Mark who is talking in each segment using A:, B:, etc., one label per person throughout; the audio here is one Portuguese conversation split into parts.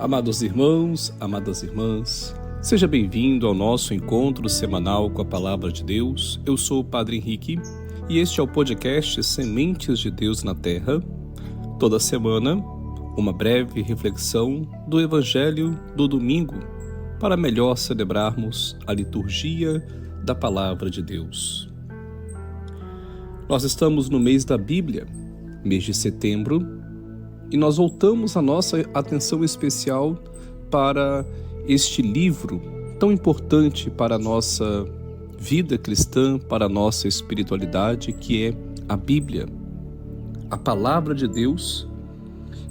A: Amados irmãos, amadas irmãs, seja bem-vindo ao nosso encontro semanal com a Palavra de Deus. Eu sou o Padre Henrique e este é o podcast Sementes de Deus na Terra. Toda semana, uma breve reflexão do Evangelho do domingo para melhor celebrarmos a liturgia da Palavra de Deus. Nós estamos no mês da Bíblia, mês de setembro, e nós voltamos a nossa atenção especial para este livro tão importante para a nossa vida cristã, para a nossa espiritualidade, que é a Bíblia, a Palavra de Deus,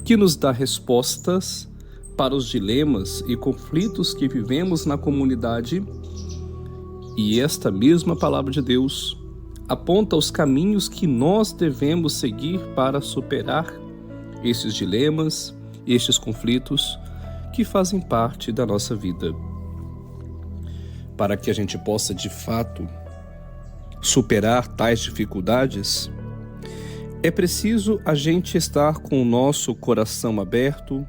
A: que nos dá respostas para os dilemas e conflitos que vivemos na comunidade. E esta mesma Palavra de Deus aponta os caminhos que nós devemos seguir para superar esses dilemas, estes conflitos que fazem parte da nossa vida. Para que a gente possa, de fato, superar tais dificuldades, é preciso a gente estar com o nosso coração aberto,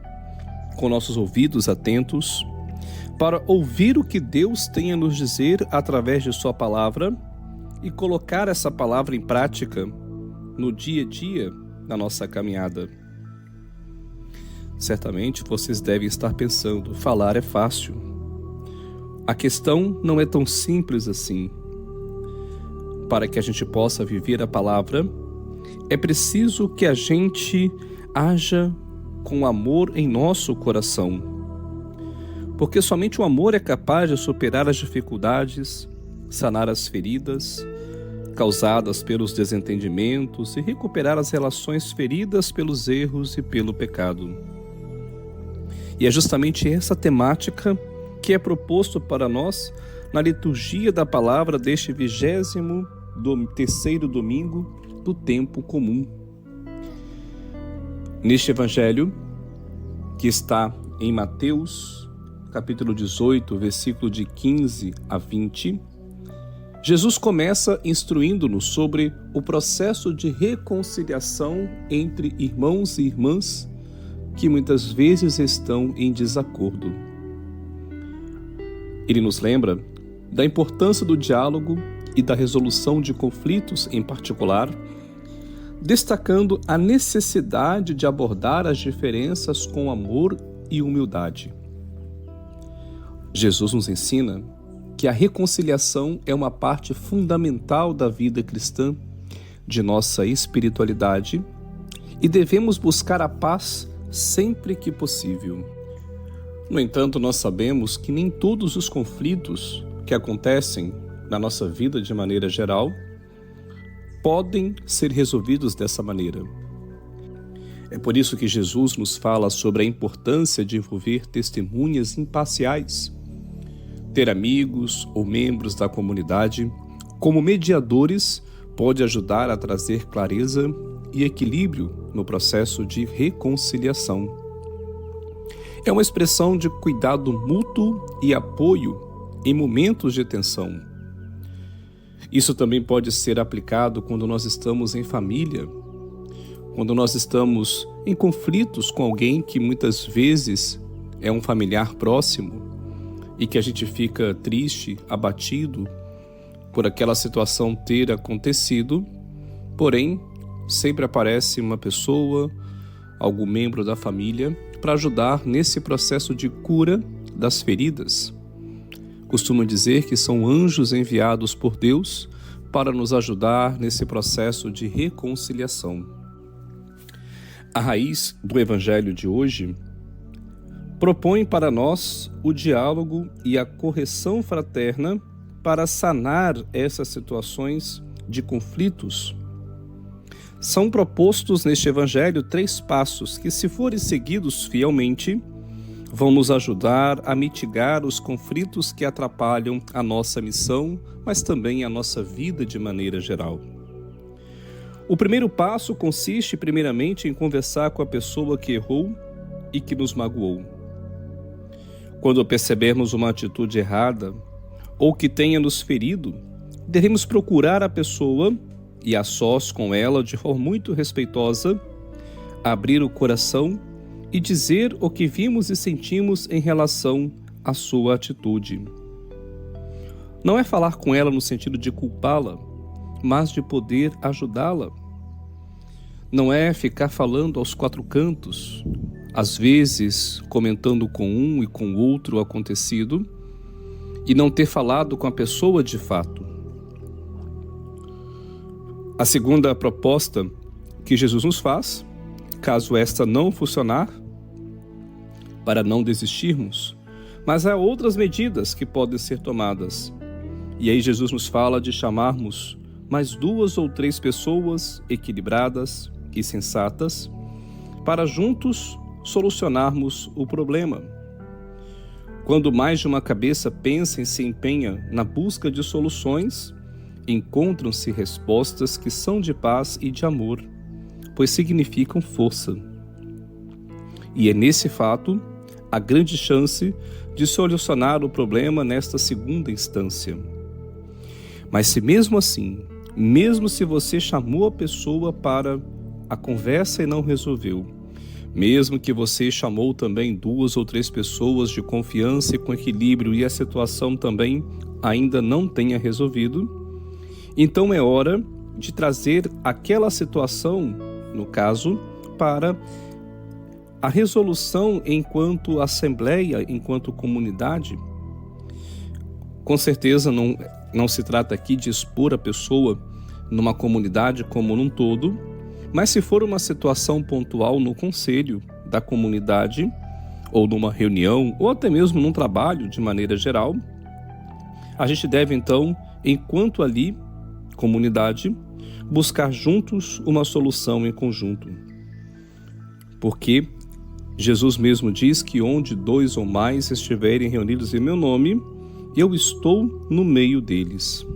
A: com nossos ouvidos atentos, para ouvir o que Deus tem a nos dizer através de Sua Palavra e colocar essa palavra em prática no dia a dia da nossa caminhada. Certamente vocês devem estar pensando, falar é fácil. A questão não é tão simples assim. Para que a gente possa viver a palavra, é preciso que a gente haja com amor em nosso coração. Porque somente o amor é capaz de superar as dificuldades, sanar as feridas causadas pelos desentendimentos e recuperar as relações feridas pelos erros e pelo pecado. E é justamente essa temática que é proposto para nós na liturgia da palavra deste 23º domingo do tempo comum. Neste evangelho, que está em Mateus, capítulo 18, versículo de 15 a 20, Jesus começa instruindo-nos sobre o processo de reconciliação entre irmãos e irmãs que muitas vezes estão em desacordo. Ele nos lembra da importância do diálogo e da resolução de conflitos em particular, destacando a necessidade de abordar as diferenças com amor e humildade. Jesus nos ensina que a reconciliação é uma parte fundamental da vida cristã, de nossa espiritualidade, e devemos buscar a paz sempre que possível. No entanto, nós sabemos que nem todos os conflitos que acontecem na nossa vida de maneira geral podem ser resolvidos dessa maneira. É por isso que Jesus nos fala sobre a importância de envolver testemunhas imparciais, ter amigos ou membros da comunidade como mediadores pode ajudar a trazer clareza e equilíbrio no processo de reconciliação. É uma expressão de cuidado mútuo e apoio em momentos de tensão. Isso também pode ser aplicado quando nós estamos em família, quando nós estamos em conflitos com alguém que muitas vezes é um familiar próximo e que a gente fica triste, abatido por aquela situação ter acontecido, porém, sempre aparece uma pessoa, algum membro da família, para ajudar nesse processo de cura das feridas. Costumo dizer que são anjos enviados por Deus para nos ajudar nesse processo de reconciliação. A raiz do Evangelho de hoje propõe para nós o diálogo e a correção fraterna para sanar essas situações de conflitos. São propostos neste Evangelho 3 passos que, se forem seguidos fielmente, vão nos ajudar a mitigar os conflitos que atrapalham a nossa missão, mas também a nossa vida de maneira geral. O primeiro passo consiste, primeiramente, em conversar com a pessoa que errou e que nos magoou. Quando percebermos uma atitude errada ou que tenha nos ferido, devemos procurar a pessoa e a sós com ela, de forma muito respeitosa, abrir o coração e dizer o que vimos e sentimos em relação à sua atitude. Não é falar com ela no sentido de culpá-la, mas de poder ajudá-la. Não é ficar falando aos quatro cantos, às vezes comentando com um e com o outro o acontecido, e não ter falado com a pessoa de fato. A segunda proposta que Jesus nos faz, caso esta não funcionar, para não desistirmos, mas há outras medidas que podem ser tomadas. E aí Jesus nos fala de chamarmos mais 2 ou 3 pessoas equilibradas e sensatas para juntos solucionarmos o problema. Quando mais de uma cabeça pensa e se empenha na busca de soluções, encontram-se respostas que são de paz e de amor, pois significam força. E é nesse fato a grande chance de solucionar o problema nesta segunda instância. Mas se mesmo assim, mesmo se você chamou a pessoa para a conversa e não resolveu, mesmo que você chamou também 2 ou 3 pessoas de confiança e com equilíbrio e a situação também ainda não tenha resolvido, então é hora de trazer aquela situação, no caso, para a resolução enquanto assembleia, enquanto comunidade. Com certeza não se trata aqui de expor a pessoa numa comunidade como num todo, mas se for uma situação pontual no conselho da comunidade, ou numa reunião, ou até mesmo num trabalho de maneira geral, a gente deve então, enquanto ali, comunidade, buscar juntos uma solução em conjunto. Porque Jesus mesmo diz que onde 2 ou mais estiverem reunidos em meu nome, eu estou no meio deles.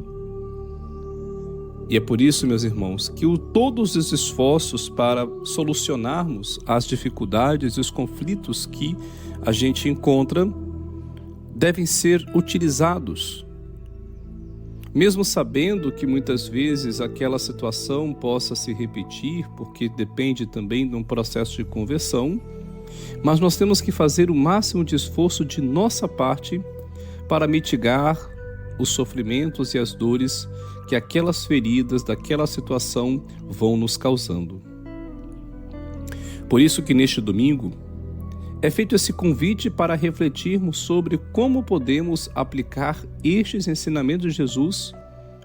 A: E é por isso, meus irmãos, que todos os esforços para solucionarmos as dificuldades e os conflitos que a gente encontra devem ser utilizados. Mesmo sabendo que muitas vezes aquela situação possa se repetir, porque depende também de um processo de conversão, mas nós temos que fazer o máximo de esforço de nossa parte para mitigar os sofrimentos e as dores que aquelas feridas daquela situação vão nos causando. Por isso que neste domingo é feito esse convite para refletirmos sobre como podemos aplicar estes ensinamentos de Jesus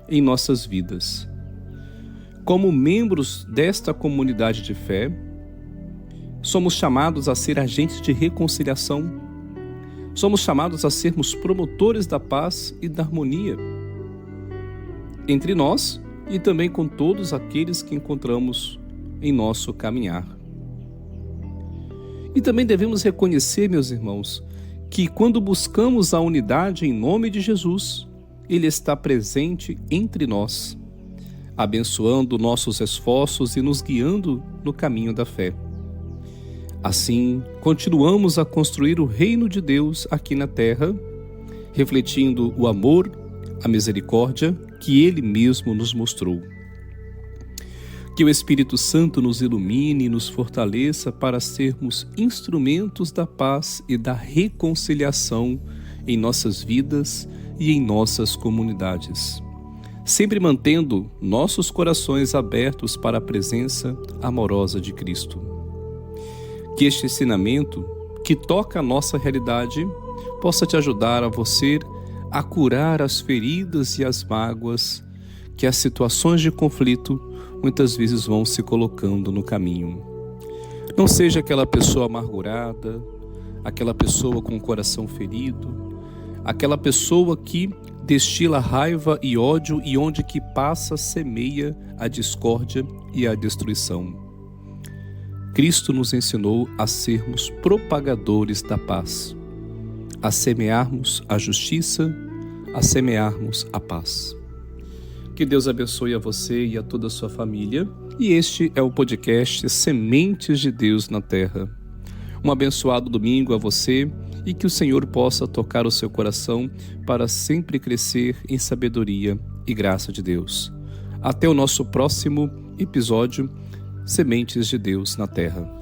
A: em nossas vidas. Como membros desta comunidade de fé, somos chamados a ser agentes de reconciliação. Somos chamados a sermos promotores da paz e da harmonia entre nós e também com todos aqueles que encontramos em nosso caminhar. E também devemos reconhecer, meus irmãos, que quando buscamos a unidade em nome de Jesus, Ele está presente entre nós, abençoando nossos esforços e nos guiando no caminho da fé. Assim, continuamos a construir o reino de Deus aqui na terra, refletindo o amor, a misericórdia que Ele mesmo nos mostrou. Que o Espírito Santo nos ilumine e nos fortaleça para sermos instrumentos da paz e da reconciliação em nossas vidas e em nossas comunidades, sempre mantendo nossos corações abertos para a presença amorosa de Cristo. Que este ensinamento, que toca a nossa realidade, possa te ajudar a você a curar as feridas e as mágoas que as situações de conflito muitas vezes vão se colocando no caminho. Não seja aquela pessoa amargurada, aquela pessoa com o coração ferido, aquela pessoa que destila raiva e ódio e onde que passa semeia a discórdia e a destruição. Cristo nos ensinou a sermos propagadores da paz, a semearmos a justiça, a semearmos a paz. Que Deus abençoe a você e a toda a sua família. E este é o podcast Sementes de Deus na Terra. Um abençoado domingo a você e que o Senhor possa tocar o seu coração para sempre crescer em sabedoria e graça de Deus. Até o nosso próximo episódio, Sementes de Deus na Terra.